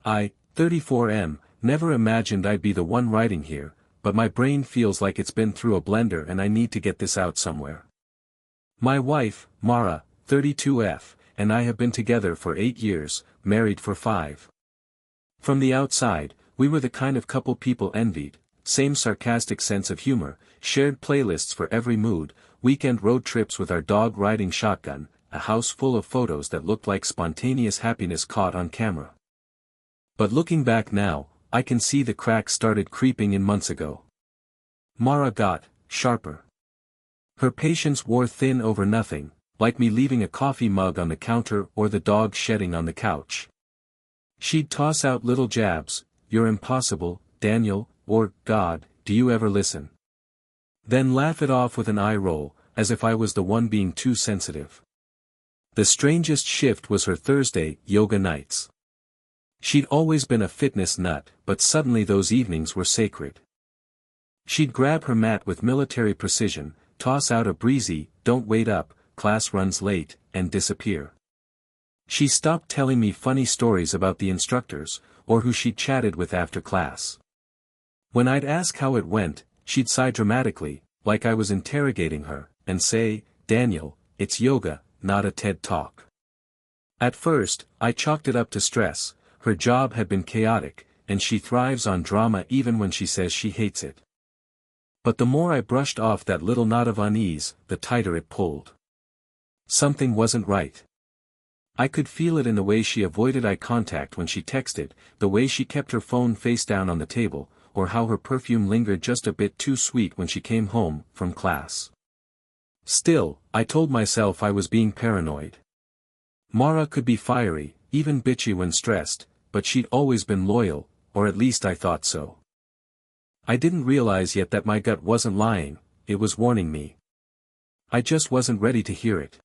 I, 34M, never imagined I'd be the one writing here, but my brain feels like it's been through a blender and I need to get this out somewhere. My wife, Mara, 32F, and I have been together for 8 years, married for 5. From the outside, we were the kind of couple people envied, same sarcastic sense of humor, shared playlists for every mood, weekend road trips with our dog riding shotgun, a house full of photos that looked like spontaneous happiness caught on camera. But looking back now, I can see the cracks started creeping in months ago. Mara got sharper. Her patience wore thin over nothing, like me leaving a coffee mug on the counter or the dog shedding on the couch. She'd toss out little jabs, "You're impossible, Daniel," or "God, do you ever listen?" Then laugh it off with an eye roll, as if I was the one being too sensitive. The strangest shift was her Thursday yoga nights. She'd always been a fitness nut, but suddenly those evenings were sacred. She'd grab her mat with military precision, toss out a breezy, "Don't wait up, class runs late," and disappear. She stopped telling me funny stories about the instructors, or who she'd chatted with after class. When I'd ask how it went, she'd sigh dramatically, like I was interrogating her, and say, "Daniel, it's yoga, not a TED Talk." At first, I chalked it up to stress. Her job had been chaotic, and she thrives on drama even when she says she hates it. But the more I brushed off that little knot of unease, the tighter it pulled. Something wasn't right. I could feel it in the way she avoided eye contact when she texted, the way she kept her phone face down on the table, or how her perfume lingered just a bit too sweet when she came home from class. Still, I told myself I was being paranoid. Mara could be fiery, even bitchy when stressed, but she'd always been loyal, or at least I thought so. I didn't realize yet that my gut wasn't lying, it was warning me. I just wasn't ready to hear it.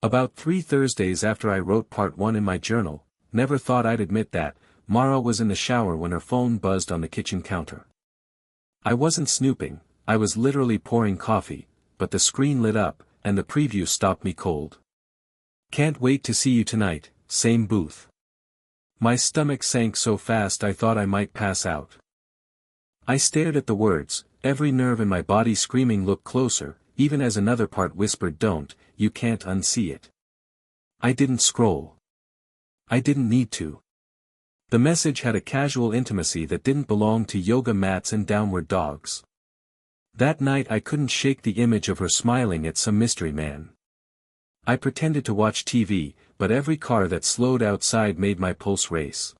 About 3 Thursdays after I wrote part 1 in my journal, never thought I'd admit that, Mara was in the shower when her phone buzzed on the kitchen counter. I wasn't snooping, I was literally pouring coffee, but the screen lit up, and the preview stopped me cold. "Can't wait to see you tonight, same booth." My stomach sank so fast I thought I might pass out. I stared at the words, every nerve in my body screaming look closer, even as another part whispered don't, you can't unsee it. I didn't scroll. I didn't need to. The message had a casual intimacy that didn't belong to yoga mats and downward dogs. That night I couldn't shake the image of her smiling at some mystery man. I pretended to watch TV, but every car that slowed outside made my pulse race.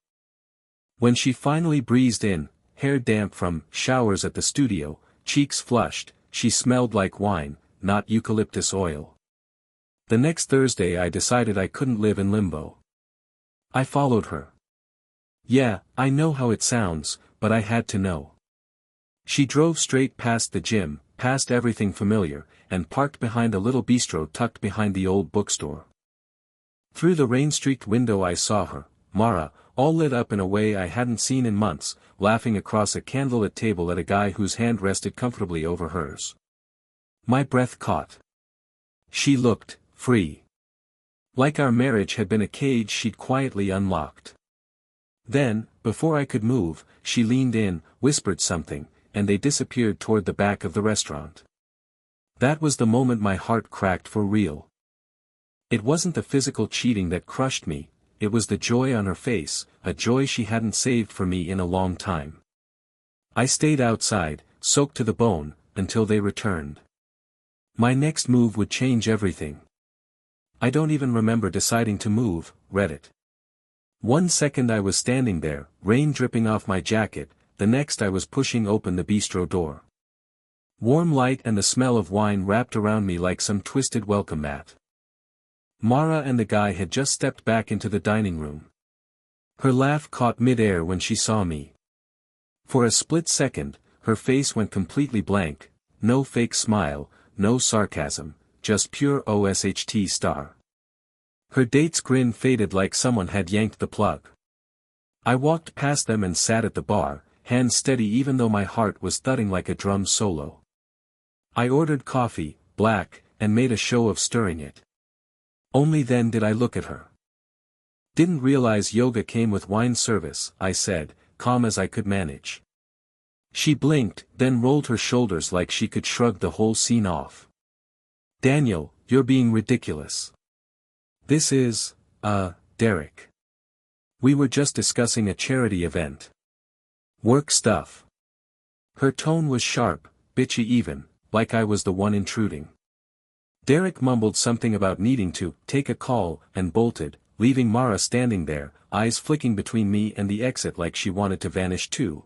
When she finally breezed in, hair damp from showers at the studio, cheeks flushed, she smelled like wine, not eucalyptus oil. The next Thursday I decided I couldn't live in limbo. I followed her. Yeah, I know how it sounds, but I had to know. She drove straight past the gym, past everything familiar, and parked behind a little bistro tucked behind the old bookstore. Through the rain-streaked window I saw her, Mara, all lit up in a way I hadn't seen in months, laughing across a candlelit table at a guy whose hand rested comfortably over hers. My breath caught. She looked free. Like our marriage had been a cage she'd quietly unlocked. Then, before I could move, she leaned in, whispered something, and they disappeared toward the back of the restaurant. That was the moment my heart cracked for real. It wasn't the physical cheating that crushed me, it was the joy on her face, a joy she hadn't saved for me in a long time. I stayed outside, soaked to the bone, until they returned. My next move would change everything. I don't even remember deciding to move, Reddit. One second I was standing there, rain dripping off my jacket, the next I was pushing open the bistro door. Warm light and the smell of wine wrapped around me like some twisted welcome mat. Mara and the guy had just stepped back into the dining room. Her laugh caught mid-air when she saw me. For a split second, her face went completely blank, no fake smile, no sarcasm, just pure OSHT star. Her date's grin faded like someone had yanked the plug. I walked past them and sat at the bar, hands steady even though my heart was thudding like a drum solo. I ordered coffee, black, and made a show of stirring it. Only then did I look at her. Didn't realize yoga came with wine service, I said, calm as I could manage. She blinked, then rolled her shoulders like she could shrug the whole scene off. Daniel, you're being ridiculous. This is, Derek. We were just discussing a charity event. Work stuff. Her tone was sharp, bitchy even, like I was the one intruding. Derek mumbled something about needing to take a call and bolted, leaving Mara standing there, eyes flicking between me and the exit like she wanted to vanish too.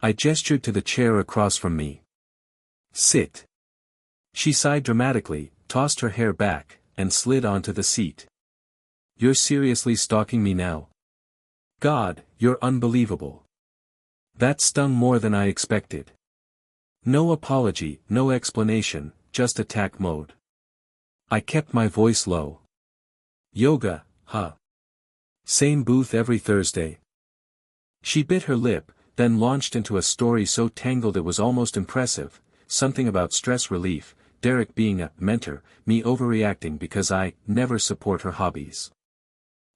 I gestured to the chair across from me. Sit. She sighed dramatically, tossed her hair back, and slid onto the seat. You're seriously stalking me now? God, you're unbelievable. That stung more than I expected. No apology, no explanation, just attack mode. I kept my voice low. Yoga, huh? Same booth every Thursday. She bit her lip, then launched into a story so tangled it was almost impressive, something about stress relief, Derek being a mentor, me overreacting because I never support her hobbies.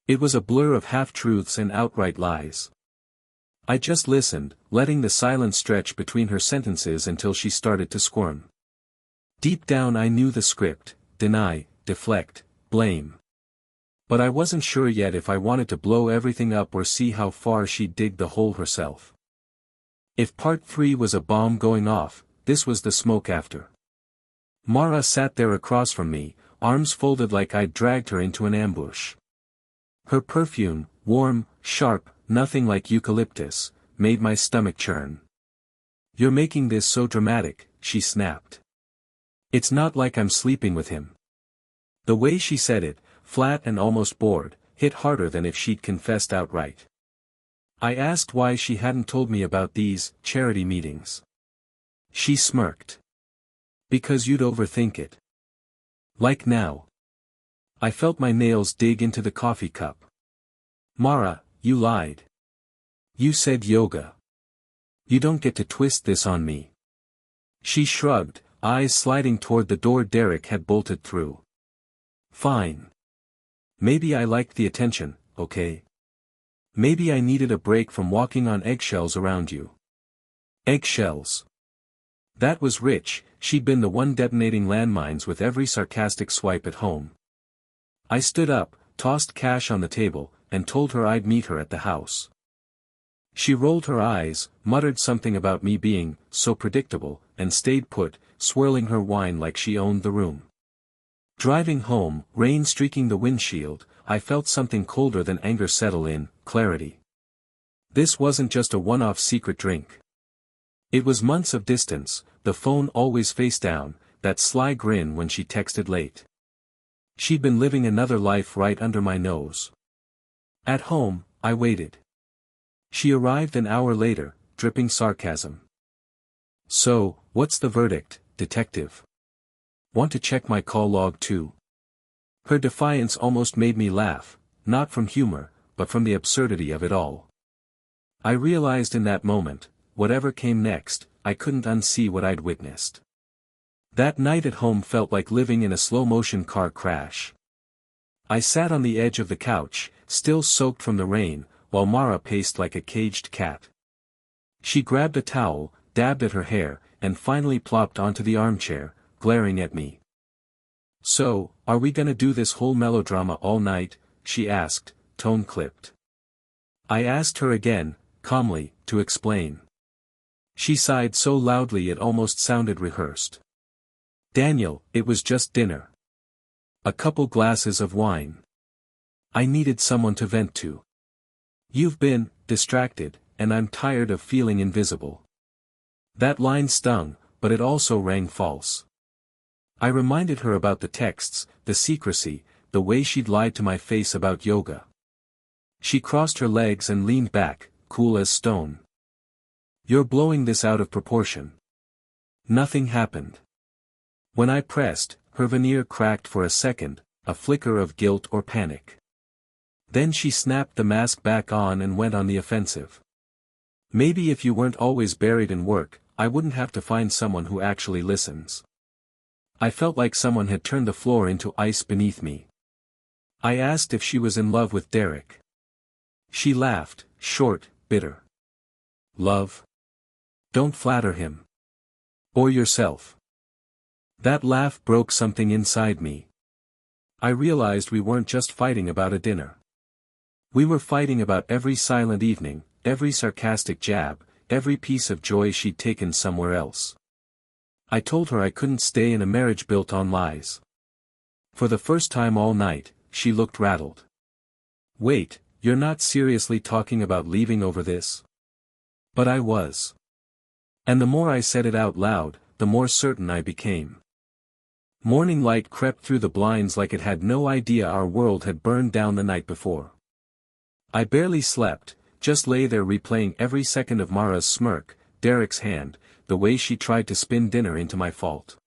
It was a blur of half-truths and outright lies. I just listened, letting the silence stretch between her sentences until she started to squirm. Deep down I knew the script: deny, deflect, blame. But I wasn't sure yet if I wanted to blow everything up or see how far she'd dig the hole herself. If part 3 was a bomb going off, this was the smoke after. Mara sat there across from me, arms folded like I'd dragged her into an ambush. Her perfume, warm, sharp, nothing like eucalyptus, made my stomach churn. You're making this so dramatic, she snapped. It's not like I'm sleeping with him. The way she said it, flat and almost bored, hit harder than if she'd confessed outright. I asked why she hadn't told me about these charity meetings. She smirked. Because you'd overthink it. Like now. I felt my nails dig into the coffee cup. Mara, you lied. You said yoga. You don't get to twist this on me. She shrugged, eyes sliding toward the door Derek had bolted through. Fine. Maybe I liked the attention, okay? Maybe I needed a break from walking on eggshells around you. Eggshells. That was rich, she'd been the one detonating landmines with every sarcastic swipe at home. I stood up, tossed cash on the table, and told her I'd meet her at the house. She rolled her eyes, muttered something about me being so predictable, and stayed put, swirling her wine like she owned the room. Driving home, rain streaking the windshield, I felt something colder than anger settle in: clarity. This wasn't just a one-off secret drink. It was months of distance, the phone always face down, that sly grin when she texted late. She'd been living another life right under my nose. At home, I waited. She arrived an hour later, dripping sarcasm. So, what's the verdict, detective? Want to check my call log too? Her defiance almost made me laugh, not from humor, but from the absurdity of it all. I realized in that moment, whatever came next, I couldn't unsee what I'd witnessed. That night at home felt like living in a slow-motion car crash. I sat on the edge of the couch, still soaked from the rain, while Mara paced like a caged cat. She grabbed a towel, dabbed at her hair, and finally plopped onto the armchair, glaring at me. So, are we gonna do this whole melodrama all night? She asked, tone clipped. I asked her again, calmly, to explain. She sighed so loudly it almost sounded rehearsed. Daniel, it was just dinner. A couple glasses of wine. I needed someone to vent to. You've been distracted, and I'm tired of feeling invisible. That line stung, but it also rang false. I reminded her about the texts, the secrecy, the way she'd lied to my face about yoga. She crossed her legs and leaned back, cool as stone. You're blowing this out of proportion. Nothing happened. When I pressed, her veneer cracked for a second, a flicker of guilt or panic. Then she snapped the mask back on and went on the offensive. Maybe if you weren't always buried in work, I wouldn't have to find someone who actually listens. I felt like someone had turned the floor into ice beneath me. I asked if she was in love with Derek. She laughed, short, bitter. Love? Don't flatter him. Or yourself. That laugh broke something inside me. I realized we weren't just fighting about a dinner. We were fighting about every silent evening, every sarcastic jab, every piece of joy she'd taken somewhere else. I told her I couldn't stay in a marriage built on lies. For the first time all night, she looked rattled. Wait, you're not seriously talking about leaving over this? But I was. And the more I said it out loud, the more certain I became. Morning light crept through the blinds like it had no idea our world had burned down the night before. I barely slept, just lay there replaying every second of Mara's smirk, Derek's hand, the way she tried to spin dinner into my fault.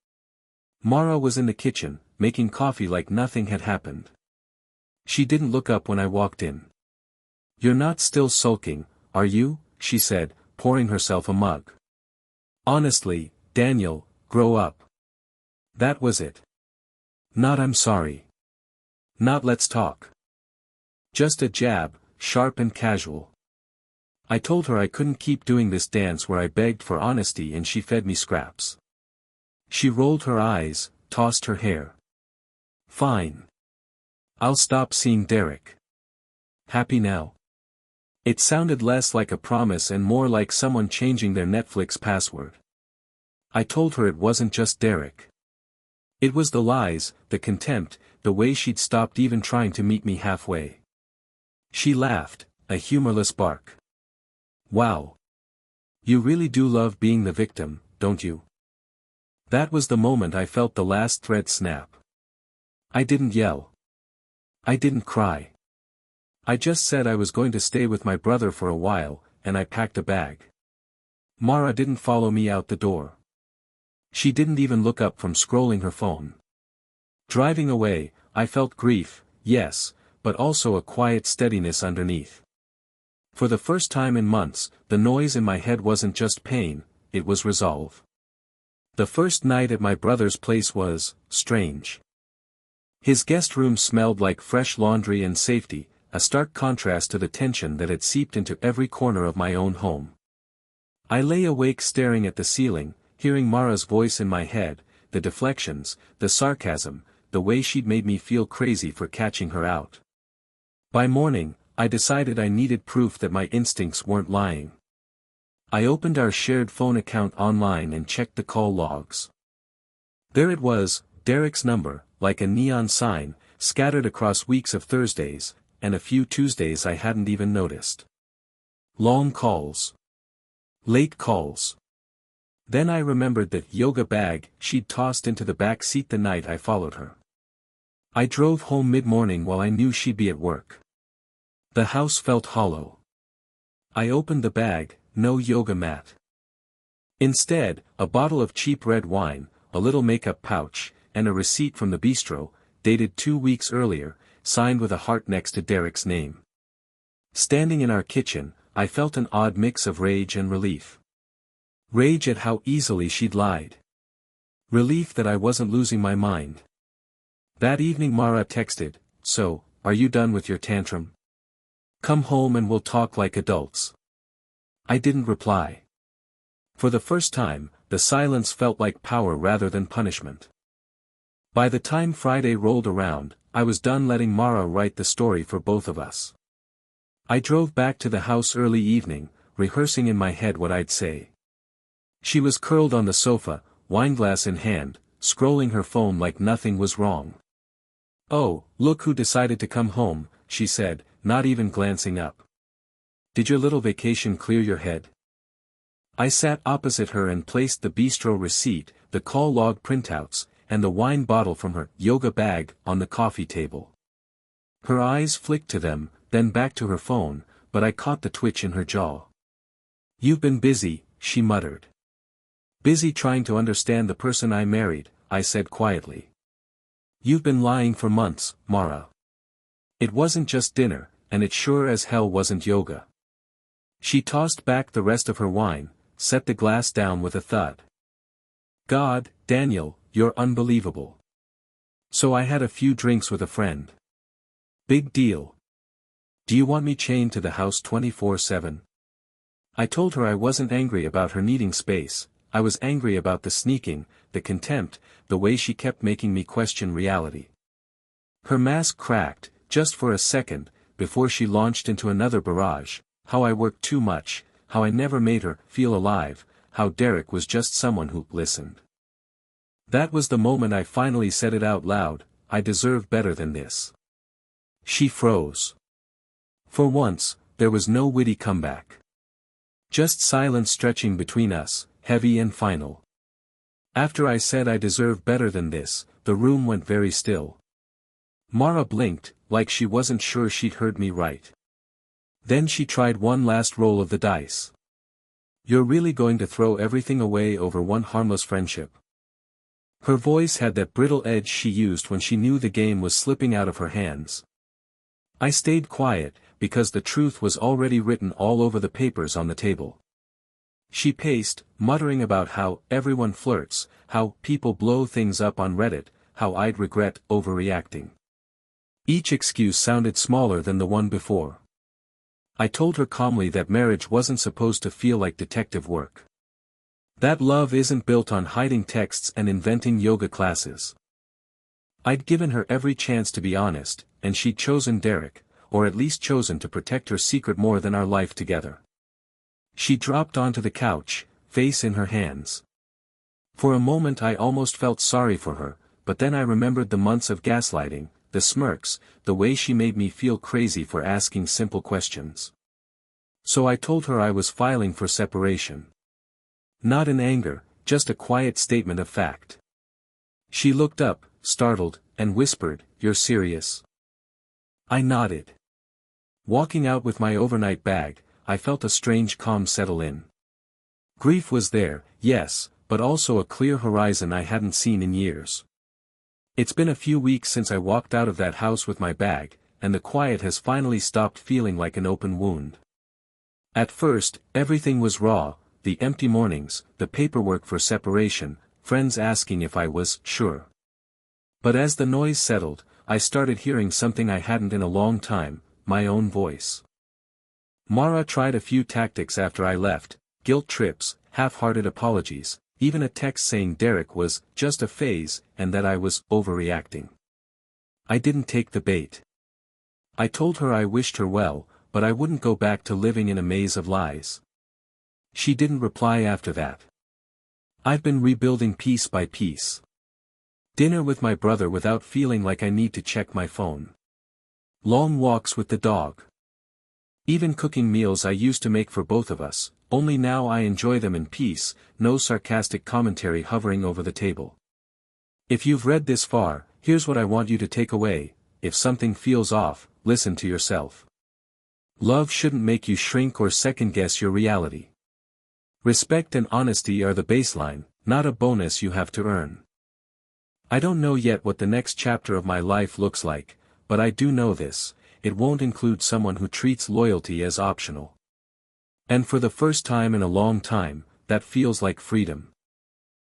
Mara was in the kitchen, making coffee like nothing had happened. She didn't look up when I walked in. "You're not still sulking, are you?" she said, pouring herself a mug. "Honestly, Daniel, grow up." That was it. Not "I'm sorry." Not "let's talk." Just a jab, sharp and casual. I told her I couldn't keep doing this dance where I begged for honesty and she fed me scraps. She rolled her eyes, tossed her hair. "Fine. I'll stop seeing Derek. Happy now?" It sounded less like a promise and more like someone changing their Netflix password. I told her it wasn't just Derek. It was the lies, the contempt, the way she'd stopped even trying to meet me halfway. She laughed, a humorless bark. "Wow. You really do love being the victim, don't you?" That was the moment I felt the last thread snap. I didn't yell. I didn't cry. I just said I was going to stay with my brother for a while, and I packed a bag. Mara didn't follow me out the door. She didn't even look up from scrolling her phone. Driving away, I felt grief, yes, but also a quiet steadiness underneath. For the first time in months, the noise in my head wasn't just pain, it was resolve. The first night at my brother's place was strange. His guest room smelled like fresh laundry and safety, a stark contrast to the tension that had seeped into every corner of my own home. I lay awake staring at the ceiling, hearing Mara's voice in my head, the deflections, the sarcasm, the way she'd made me feel crazy for catching her out. By morning, I decided I needed proof that my instincts weren't lying. I opened our shared phone account online and checked the call logs. There it was, Derek's number, like a neon sign, scattered across weeks of Thursdays, and a few Tuesdays I hadn't even noticed. Long calls. Late calls. Then I remembered that yoga bag she'd tossed into the back seat the night I followed her. I drove home mid-morning while I knew she'd be at work. The house felt hollow. I opened the bag, no yoga mat. Instead, a bottle of cheap red wine, a little makeup pouch, and a receipt from the bistro, dated 2 weeks earlier, signed with a heart next to Derek's name. Standing in our kitchen, I felt an odd mix of rage and relief. Rage at how easily she'd lied. Relief that I wasn't losing my mind. That evening Mara texted, "So, are you done with your tantrum? Come home and we'll talk like adults." I didn't reply. For the first time, the silence felt like power rather than punishment. By the time Friday rolled around, I was done letting Mara write the story for both of us. I drove back to the house early evening, rehearsing in my head what I'd say. She was curled on the sofa, wineglass in hand, scrolling her phone like nothing was wrong. "Oh, look who decided to come home," she said, not even glancing up. "Did your little vacation clear your head?" I sat opposite her and placed the bistro receipt, the call log printouts, and the wine bottle from her yoga bag on the coffee table. Her eyes flicked to them, then back to her phone, but I caught the twitch in her jaw. "You've been busy," she muttered. "Busy trying to understand the person I married," I said quietly. "You've been lying for months, Mara. It wasn't just dinner, and it sure as hell wasn't yoga." She tossed back the rest of her wine, set the glass down with a thud. "God, Daniel, you're unbelievable." So I had a few drinks with a friend. Big deal. Do you want me chained to the house 24/7? I told her I wasn't angry about her needing space, I was angry about the sneaking, the contempt, the way she kept making me question reality. Her mask cracked, just for a second, before she launched into another barrage: how I worked too much, how I never made her feel alive, how Derek was just someone who listened. That was the moment I finally said it out loud: I deserve better than this. She froze. For once, there was no witty comeback. Just silence stretching between us, heavy and final. After I said I deserve better than this, the room went very still. Mara blinked, like she wasn't sure she'd heard me right. Then she tried one last roll of the dice. You're really going to throw everything away over one harmless friendship? Her voice had that brittle edge she used when she knew the game was slipping out of her hands. I stayed quiet, because the truth was already written all over the papers on the table. She paced, muttering about how everyone flirts, how people blow things up on Reddit, how I'd regret overreacting. Each excuse sounded smaller than the one before. I told her calmly that marriage wasn't supposed to feel like detective work. That love isn't built on hiding texts and inventing yoga classes. I'd given her every chance to be honest, and she'd chosen Derek, or at least chosen to protect her secret more than our life together. She dropped onto the couch, face in her hands. For a moment I almost felt sorry for her, but then I remembered the months of gaslighting, the smirks, the way she made me feel crazy for asking simple questions. So I told her I was filing for separation. Not in anger, just a quiet statement of fact. She looked up, startled, and whispered, "You're serious?" I nodded. Walking out with my overnight bag, I felt a strange calm settle in. Grief was there, yes, but also a clear horizon I hadn't seen in years. It's been a few weeks since I walked out of that house with my bag, and the quiet has finally stopped feeling like an open wound. At first, everything was raw: the empty mornings, the paperwork for separation, friends asking if I was sure. But as the noise settled, I started hearing something I hadn't in a long time: my own voice. Mara tried a few tactics after I left: guilt trips, half-hearted apologies, even a text saying Derek was just a phase and that I was overreacting. I didn't take the bait. I told her I wished her well, but I wouldn't go back to living in a maze of lies. She didn't reply after that. I've been rebuilding piece by piece. Dinner with my brother without feeling like I need to check my phone. Long walks with the dog. Even cooking meals I used to make for both of us, only now I enjoy them in peace, no sarcastic commentary hovering over the table. If you've read this far, here's what I want you to take away: if something feels off, listen to yourself. Love shouldn't make you shrink or second-guess your reality. Respect and honesty are the baseline, not a bonus you have to earn. I don't know yet what the next chapter of my life looks like, but I do know this: it won't include someone who treats loyalty as optional. And for the first time in a long time, that feels like freedom.